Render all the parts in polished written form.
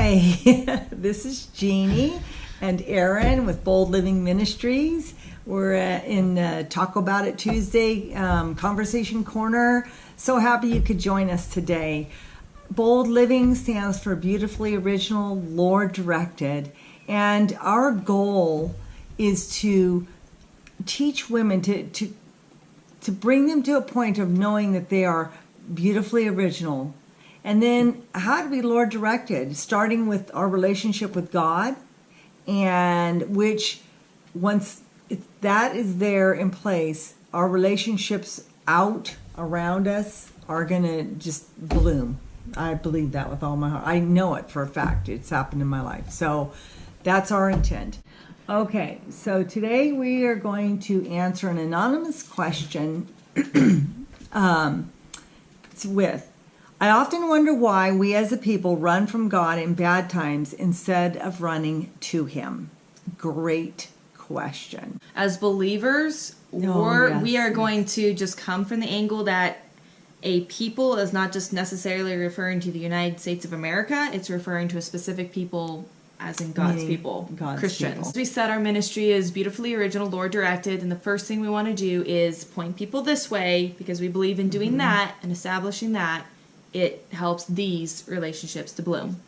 Hi, this is Jeannie and Aaron with Bold Living Ministries. We're in Tac-O-Bout it Tuesday Conversation Corner. So happy you could join us today. Bold Living stands for Beautifully Original, Lord Directed. And our goal is to teach women, to bring them to a point of knowing that they are beautifully original. And then how to be Lord directed, starting with our relationship with God, and which once that is there in place, our relationships out around us are going to just bloom. I believe that with all my heart. I know it for a fact. It's happened in my life. So that's our intent. Okay, so today we are going to answer an anonymous question I often wonder why we as a people run from God in bad times instead of running to Him. Great question. As believers, we are going to just come from the angle that a people is not just necessarily referring to the United States of America, it's referring to a specific people, as in God's people, Christians. People. We said our ministry is beautifully original, Lord directed, and the first thing we want to do is point people this way because we believe in doing that and establishing that. It helps these relationships to bloom.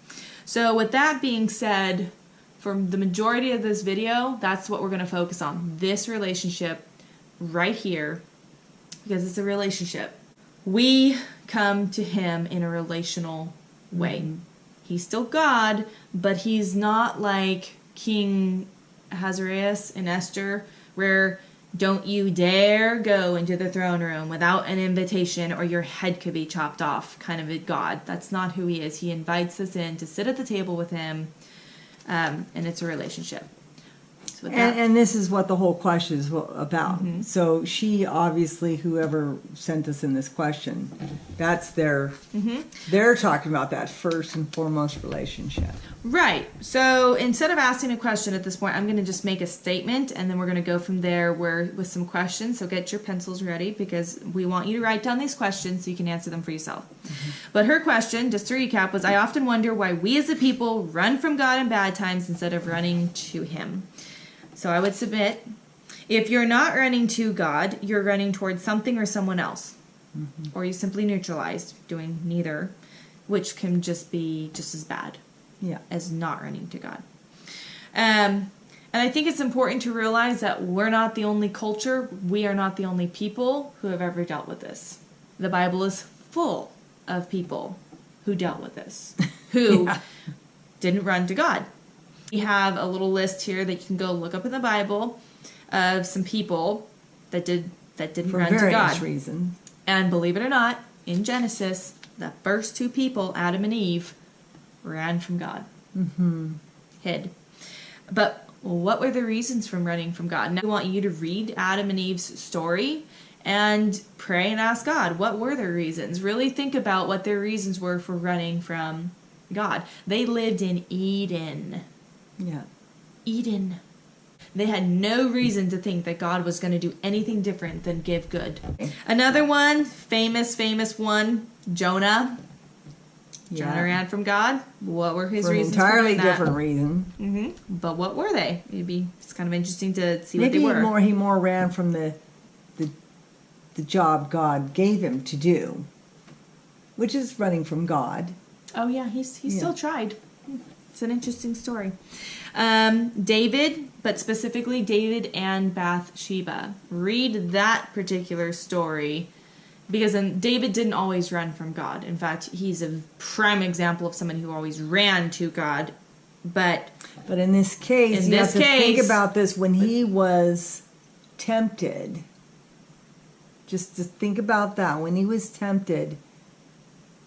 So with that being said, for the majority of this video, that's what we're going to focus on. This relationship right here, because it's a relationship. We come to Him in a relational way. He's still God, but He's not like King Ahasuerus in Esther, where don't you dare go into the throne room without an invitation or your head could be chopped off kind of a God. That's not who He is. He invites us in to sit at the table with Him, and it's a relationship. So and this is what the whole question is about. So she obviously, whoever sent us in this question, that's they're talking about that first and foremost relationship. Right. So instead of asking a question at this point, I'm going to just make a statement, and then we're going to go from there with some questions. So get your pencils ready because we want you to write down these questions so you can answer them for yourself. But her question, just to recap, was I often wonder why we as a people run from God in bad times instead of running to Him. So I would submit, if you're not running to God, you're running towards something or someone else. Or you simply neutralized, doing neither, which can just be just as bad as not running to God. And I think it's important to realize that we're not the only culture, we are not the only people who have ever dealt with this. The Bible is full of people who dealt with this, who didn't run to God. We have a little list here that you can go look up in the Bible of some people that didn't run to God. For various reasons. And believe it or not, in Genesis, the first two people, Adam and Eve, ran from God. Hid. But what were the reasons from running from God? Now I want you to read Adam and Eve's story and pray and ask God, what were their reasons? Really think about what their reasons were for running from God. They lived in Eden. Eden. They had no reason to think that God was going to do anything different than give good. Another one, famous one, Jonah. Jonah ran from God. What were his reasons for entirely doing that? Different reason. But what were they? It's kind of interesting to see what they were. Maybe he more ran from the job God gave him to do, which is running from God. Oh yeah, he still tried. It's an interesting story. David, but specifically David and Bathsheba. Read that particular story because David didn't always run from God. In fact, he's a prime example of someone who always ran to God. But in this case, you have to think about this when he was tempted. Just to think about that. When he was tempted,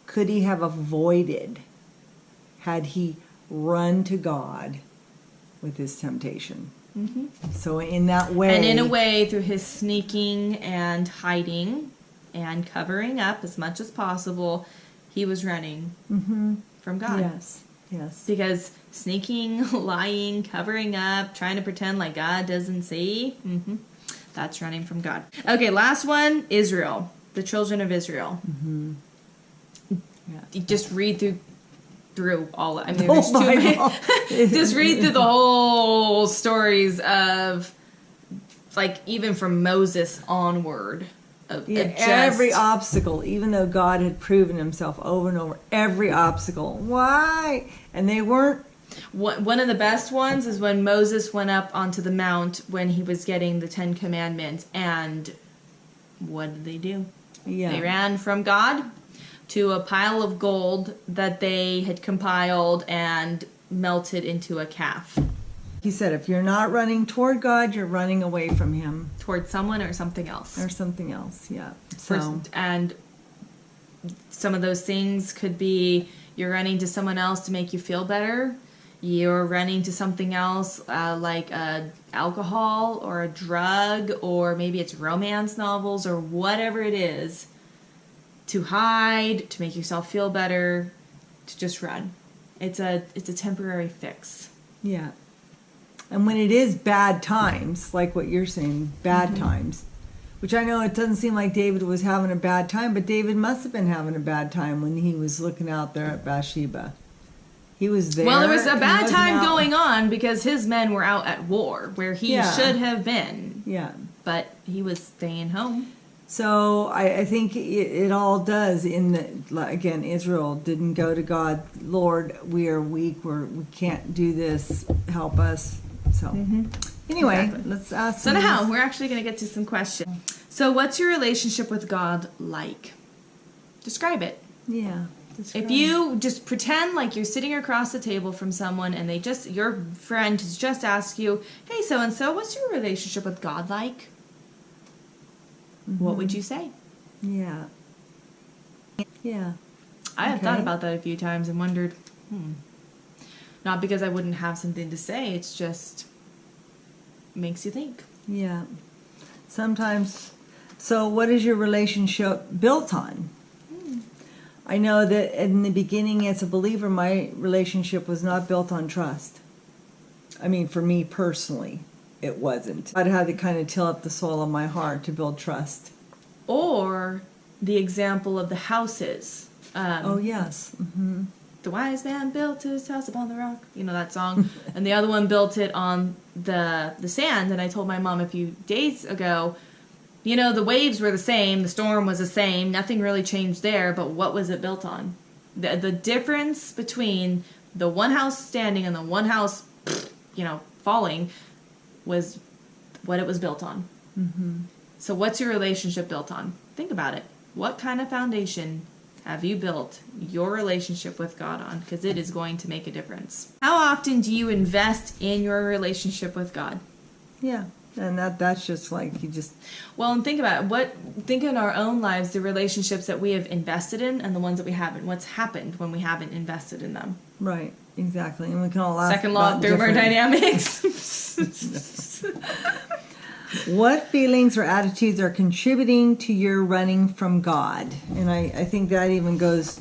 could he have avoided had he run to God with his temptation? So in that way, and in a way, through his sneaking and hiding and covering up as much as possible, he was running from God. Yes. Because sneaking, lying, covering up, trying to pretend like God doesn't see, that's running from God. Okay, last one, Israel, the children of Israel. You just read through through all. I mean, there's too many. Just read through the whole stories of, like, even from Moses onward. Every obstacle, even though God had proven himself over and over, every obstacle. Why? And they weren't. One of the best ones is when Moses went up onto the mount when he was getting the 10 Commandments. And what did they do? Yeah. They ran from God to a pile of gold that they had compiled and melted into a calf. He said, if you're not running toward God, you're running away from him. Toward someone or something else. Or something else, yeah. So. And some of those things could be you're running to someone else to make you feel better. You're running to something else like alcohol or a drug, or maybe it's romance novels or whatever it is, to hide, to make yourself feel better, to just run. It's a temporary fix. Yeah. And when it is bad times, like what you're saying, bad times, which I know it doesn't seem like David was having a bad time, but David must have been having a bad time when he was looking out there at Bathsheba. He was there. Well, there was a bad time going on because his men were out at war, where he should have been. Yeah. But he was staying home. So I think it all does. Again, Israel didn't go to God. Lord, we are weak. We can't do this. Help us. So anyway, let's ask. So now we're actually going to get to some questions. So, what's your relationship with God like? Describe it. Yeah. If you just pretend like you're sitting across the table from someone and your friend has just asked you, hey, so-and-so, what's your relationship with God like? What would you say? Yeah. Yeah. I have thought about that a few times and wondered, Not because I wouldn't have something to say, it's just makes you think. Yeah. Sometimes. So what is your relationship built on? I know that in the beginning as a believer, my relationship was not built on trust. I mean, for me personally, it wasn't. I'd had to kind of till up the soil of my heart to build trust. Or the example of the houses. Oh, yes. Mm-hmm. The wise man built his house upon the rock. You know that song? And the other one built it on the sand. And I told my mom a few days ago, you know, the waves were the same, the storm was the same, nothing really changed there, but what was it built on? The difference between the one house standing and the one house, falling was what it was built on. Mm-hmm. So what's your relationship built on? Think about it. What kind of foundation have you built your relationship with God on? Because it is going to make a difference. How often do you invest in your relationship with God? Yeah. And that's just like you just... Well, and think about it. Think in our own lives, the relationships that we have invested in and the ones that we haven't. What's happened when we haven't invested in them? Right, exactly. And we can all ask second law of thermodynamics. What feelings or attitudes are contributing to your running from God? And I think that even goes...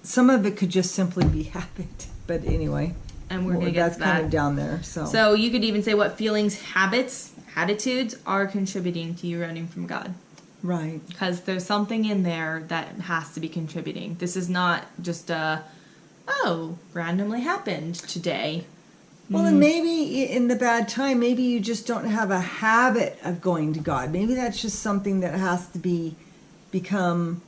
Some of it could just simply be habit. But anyway... And we're going to get to that. That's kind of down there. So you could even say what feelings, habits, attitudes are contributing to you running from God. Right. Because there's something in there that has to be contributing. This is not just randomly happened today. Well, and maybe in the bad time, maybe you just don't have a habit of going to God. Maybe that's just something that has to become,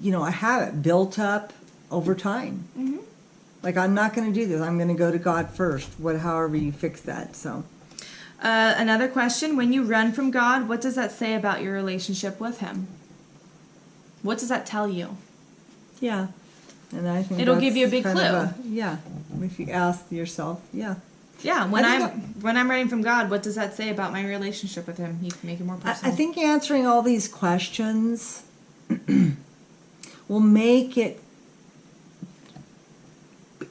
a habit built up over time. Mm-hmm. Like, I'm not going to do this. I'm going to go to God first. However you fix that. So, another question: when you run from God, what does that say about your relationship with Him? What does that tell you? Yeah, and I think it'll give you a big clue. If you ask yourself, yeah. Yeah, when I'm running from God, what does that say about my relationship with Him? You can make it more personal. I think answering all these questions will make it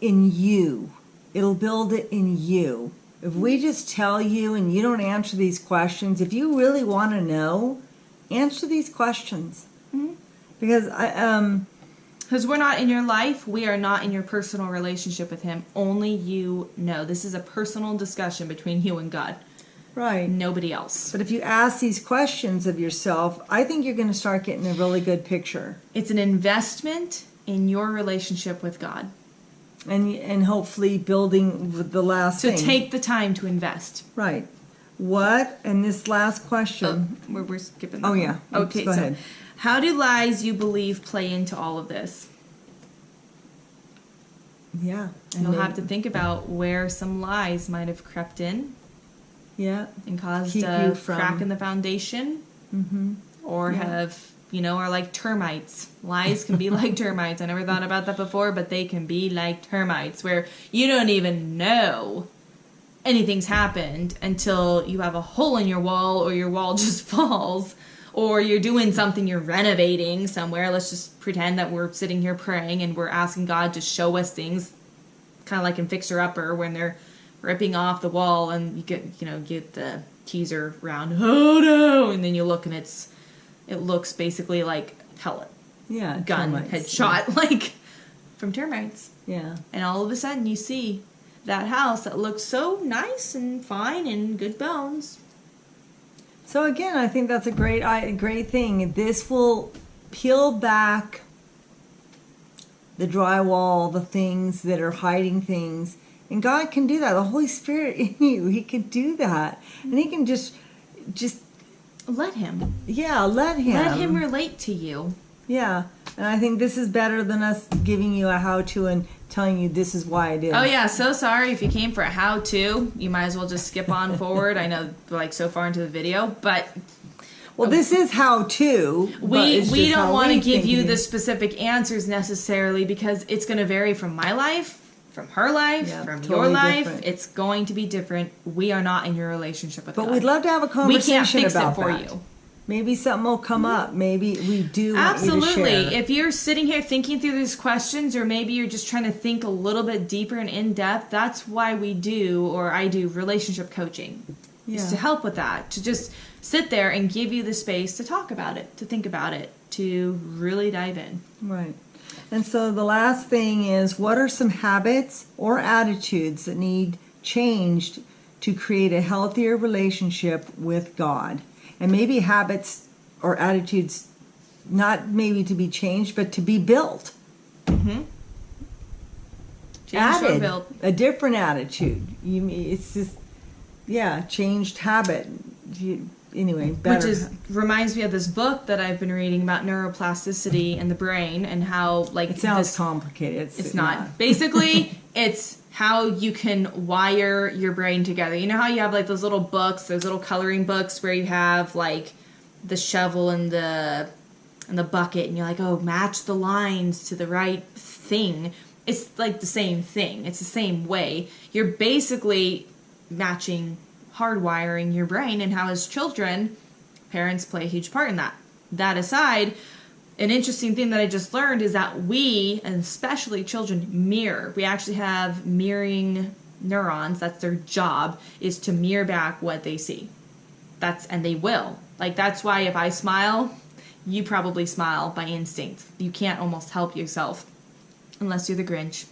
in you. It'll build it in you. If we just tell you and you don't answer these questions, if you really want to know, answer these questions. Mm-hmm. Because we're not in your life, we are not in your personal relationship with Him. Only you know. This is a personal discussion between you and God. Right. Nobody else. But if you ask these questions of yourself, I think you're going to start getting a really good picture. It's an investment in your relationship with God. And hopefully building with the last So thing. take the time to invest. Right. What, and this last question. We're skipping that. Oh, yeah. Okay, Go ahead. How do lies you believe play into all of this? Yeah. And you'll have to think about where some lies might have crept in. Yeah. And caused Keep a you from- crack in the foundation. Mm-hmm. Or are like termites. Lies can be like termites. I never thought about that before, but they can be like termites where you don't even know anything's happened until you have a hole in your wall or your wall just falls or you're doing something, you're renovating somewhere. Let's just pretend that we're sitting here praying and we're asking God to show us things, kind of like in Fixer Upper when they're ripping off the wall and you get the teaser round, oh no, and then you look and it looks basically like pellet. Yeah. Gun termites. headshot, like from termites. Yeah. And all of a sudden you see that house that looks so nice and fine and good bones. So again, I think that's a great thing. This will peel back the drywall, the things that are hiding things. And God can do that. The Holy Spirit in you, He can do that. And He can just let Him. Yeah, let Him. Let Him relate to you. Yeah. And I think this is better than us giving you a how-to and telling you this is why it is. Oh yeah, so sorry if you came for a how-to. You might as well just skip on forward. I know, like, so far into the video, but... Well, this is how-to. We don't want to give you the specific answers necessarily because it's going to vary from my life, from her life, from totally your life. Different. It's going to be different. We are not in your relationship with God. But we'd love to have a conversation about that. We can't fix about it for that. You. Maybe something will come up. Maybe we do want you to Absolutely. share. If you're sitting here thinking through these questions, or maybe you're just trying to think a little bit deeper and in depth, that's why I do relationship coaching. Yeah. Is to help with that. To just sit there and give you the space to talk about it, to think about it, to really dive in. Right. And so the last thing is, what are some habits or attitudes that need changed to create a healthier relationship with God? And maybe habits or attitudes, not maybe to be changed, but to be built. Mm-hmm. Added, a different attitude. It's just, changed habit. Anyway, better. Which reminds me of this book that I've been reading about neuroplasticity in the brain and how, like... It sounds complicated. It's not. Basically, it's how you can wire your brain together. You know how you have like those little books, those little coloring books where you have like the shovel and the bucket and you're like, oh, match the lines to the right thing. It's like the same thing. It's the same way. You're basically hardwiring your brain, and how as children, parents play a huge part in that. That aside, an interesting thing that I just learned is that we, and especially children, mirror. We actually have mirroring neurons. That's their job, is to mirror back what they see. And they will. Like, that's why if I smile, you probably smile by instinct. You can't almost help yourself unless you're the Grinch.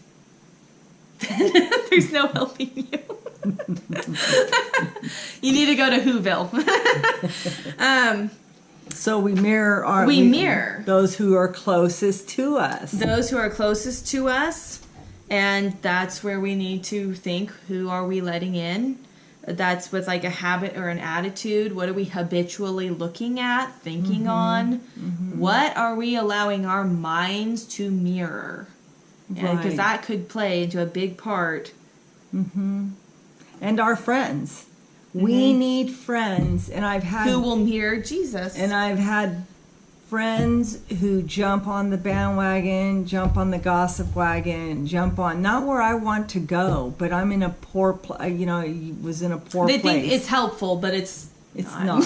There's no helping you. You need to go to Whoville. So we mirror mirror those who are closest to us. Those who are closest to us, and that's where we need to think, who are we letting in? That's with like a habit or an attitude. What are we habitually looking at, thinking on? Mm-hmm. What are we allowing our minds to mirror? Because that could play into a big part. Mm-hmm. And our friends. We need friends, and I've had... Who will mirror Jesus. And I've had friends who jump on the bandwagon, jump on the gossip wagon, jump on... Not where I want to go, but I'm in a poor place. Was in a poor place. They think it's helpful, but it's not.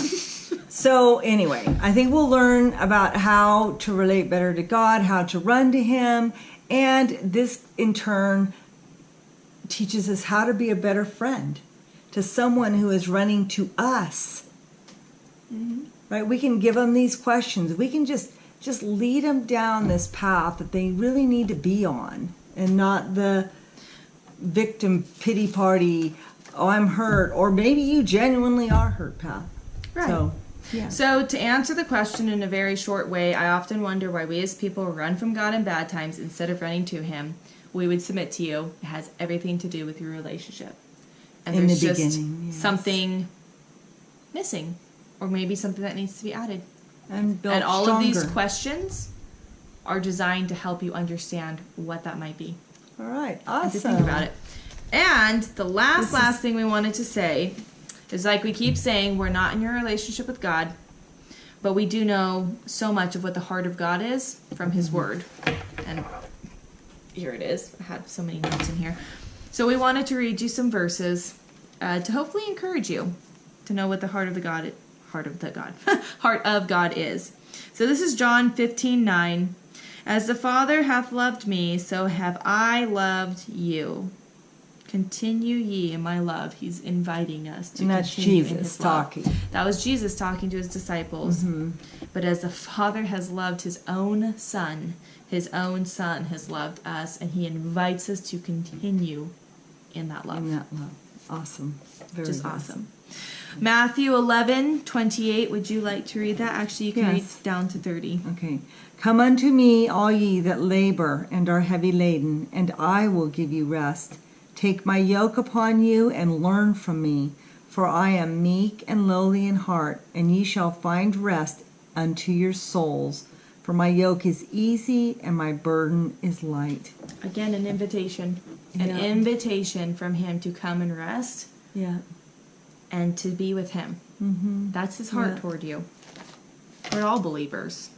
So anyway, I think we'll learn about how to relate better to God, how to run to Him, and this, in turn, teaches us how to be a better friend to someone who is running to us. Mm-hmm. Right? We can give them these questions. We can just lead them down this path that they really need to be on, and not the victim pity party, oh, I'm hurt, or maybe you genuinely are hurt path. Right. So, Yeah. So to answer the question in a very short way, I often wonder why we as people run from God in bad times instead of running to him. We would submit to you. It has everything to do with your relationship. And In there's the just beginning, yes. something missing, or maybe something that needs to be added. And built And all stronger. of these questions are designed to help you understand what that might be. All right, And awesome. to think about it. And the last thing we wanted to say is, like we keep saying, we're not in your relationship with God, but we do know so much of what the heart of God is from his word. And here it is. I had so many notes in here. So we wanted to read you some verses to hopefully encourage you to know what the heart of God is. So this is John 15:9. As the Father hath loved me, so have I loved you. Continue ye in my love. He's inviting us to And that's continue in Jesus his love. talking. That was Jesus talking to his disciples. Mm-hmm. But as the Father has loved his own Son has loved us, and he invites us to continue in that love. In that love. Awesome. Very Just good. awesome. Matthew 11:28. Would you like to read that? Actually, you can read Yes. down to 30. Okay. Come unto me, all ye that labor and are heavy laden, and I will give you rest. Take my yoke upon you and learn from me, for I am meek and lowly in heart, and ye shall find rest unto your souls. For my yoke is easy and my burden is light. Again, an invitation. An Yeah. invitation from him to come and rest Yeah. and to be with him. Mm-hmm. That's his heart Yeah. toward you. We're all believers.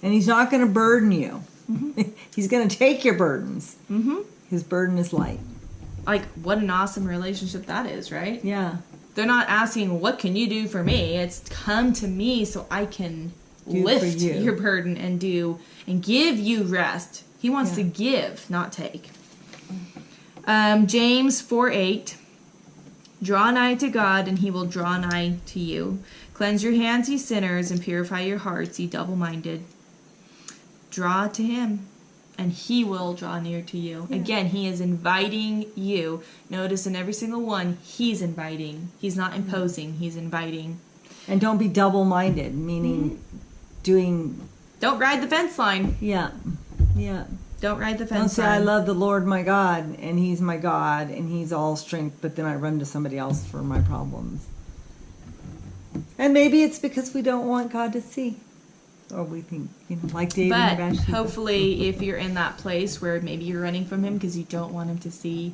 And he's not going to burden you. Mm-hmm. He's going to take your burdens. Mm-hmm. His burden is light. Like, what an awesome relationship that is, right? Yeah. They're not asking, what can you do for me? It's come to me so I can Do for lift you. your burden and give you rest. He wants Yeah. to give, not take. James 4:8. Draw nigh to God, and he will draw nigh to you. Cleanse your hands, ye sinners, and purify your hearts, ye double-minded. Draw to him, and he will draw near to you. Yeah. Again, he is inviting you. Notice in every single one, he's inviting. He's not imposing, he's inviting. And don't be double-minded, meaning doing, Don't ride the fence line. yeah. Don't ride the Don't fence say, line. I love the Lord my God, and he's my God, and he's all strength, but then I run to somebody else for my problems. And maybe it's because we don't want God to see. Or we think, like David But and Bathsheba. hopefully, if you're in that place where maybe you're running from him because you don't want him to see,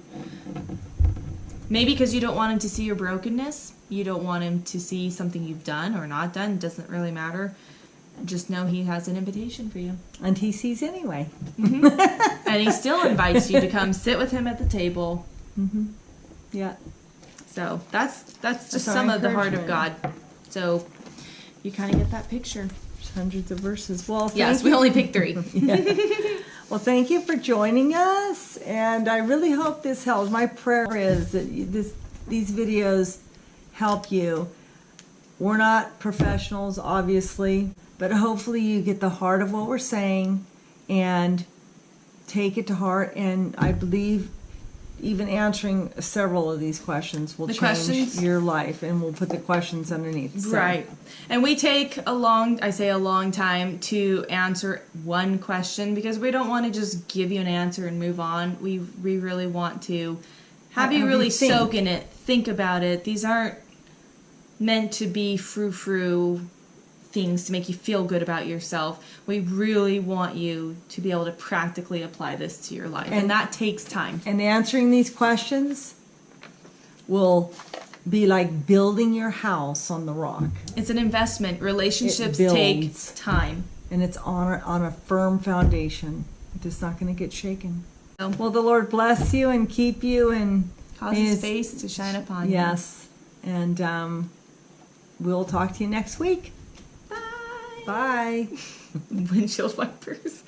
maybe because you don't want him to see your brokenness, you don't want him to see something you've done or not done, doesn't really matter. Just know he has an invitation for you. And he sees anyway. And he still invites you to come sit with him at the table. Mm-hmm. Yeah. So that's just our some of the heart of encouragement. God. So you kind of get that picture. There's hundreds of verses. Well, Yes, thank we you. only picked 3. Yeah. Well, thank you for joining us, and I really hope this helps. My prayer is that these videos help you. We're not professionals, obviously, but hopefully you get the heart of what we're saying and take it to heart. And I believe even answering several of these questions will The change questions? your life, and we'll put the questions underneath. So, Right. And we take a long time to answer one question because we don't want to just give you an answer and move on. We really want to have you really think. soak in it, think about it. These aren't meant to be frou-frou things to make you feel good about yourself. We really want you to be able to practically apply this to your life. And that takes time. And answering these questions will be like building your house on the rock. It's an investment. Relationships It take builds. time. And it's on a firm foundation. It's not going to get shaken. So, Well, the Lord bless you and keep you, and cause may his his- face to shine upon you. Yes. And we'll talk to you next week. Bye. Bye. Windshield wipers.